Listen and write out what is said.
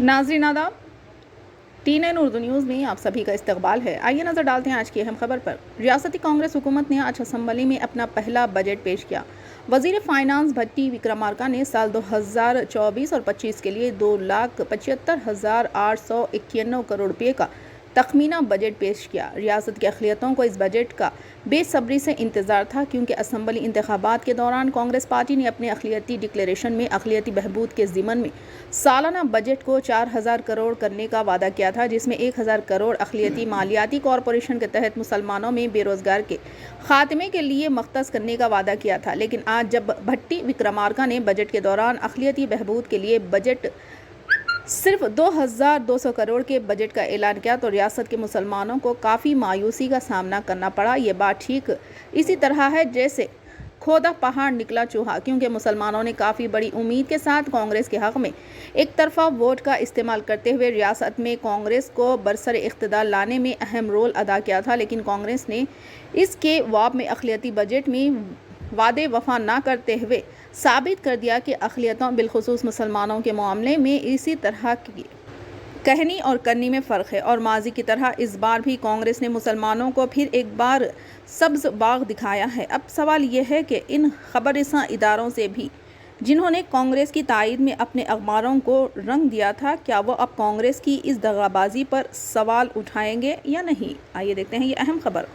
नाज़रीन आदाब, TN Urdu news में आप सभी का इस्तकबाल है। आइए नज़र डालते हैं आज की अहम खबर पर। रियासती कांग्रेस हुकूमत ने आज असम्बली में अपना पहला बजट पेश किया। वज़ीर फ़ाइनांस भट्टी विक्रमार्का ने साल 2024 और 25 के लिए 2,75,891 करोड़ रुपये का तखमीना बजट पेश किया। रियासत की अक़लियतों को इस बजट का बेसब्री से इंतज़ार था, क्योंकि असम्बली इंतखाबात के दौरान कांग्रेस पार्टी ने अपने अक़लियती डिक्लेरेशन में अक़लियती बहबूद के ज़िमन में सालाना बजट को 4,000 करोड़ करने का वादा किया था, जिसमें 1,000 करोड़ अक़लियती मालियाती कॉरपोरेशन के तहत मुसलमानों में बेरोज़गार के ख़ात्मे के लिए मख्तस करने का वादा किया था। लेकिन आज जब भट्टी विक्रमार्का ने बजट के दौरान अक़लियती बहबूद के लिए बजट सिर्फ 2,200 करोड़ के बजट का ऐलान किया, तो रियासत के मुसलमानों को काफ़ी मायूसी का सामना करना पड़ा। ये बात ठीक इसी तरह है जैसे खोदा पहाड़ निकला चूहा, क्योंकि मुसलमानों ने काफ़ी बड़ी उम्मीद के साथ कांग्रेस के हक़ में एक तरफा वोट का इस्तेमाल करते हुए रियासत में कांग्रेस को बरसर इक़्तिदार लाने में अहम रोल अदा किया था। लेकिन कांग्रेस ने इसके जवाब में अक़लियती बजट में वादे वफा ना करते हुए साबित कर दिया कि अक़लियतों बिलखुसूस मुसलमानों के मामले में इसी तरह की कहनी और करनी में फ़र्क है। और माजी की तरह इस बार भी कांग्रेस ने मुसलमानों को फिर एक बार सब्ज़ बाग दिखाया है। अब सवाल यह है कि इन ख़बररसां इदारों से भी जिन्होंने कांग्रेस की तायद में अपने अखबारों को रंग दिया था, क्या वो अब कांग्रेस की इस दगाबाजी पर सवाल उठाएंगे या नहीं? आइए देखते हैं ये अहम खबर।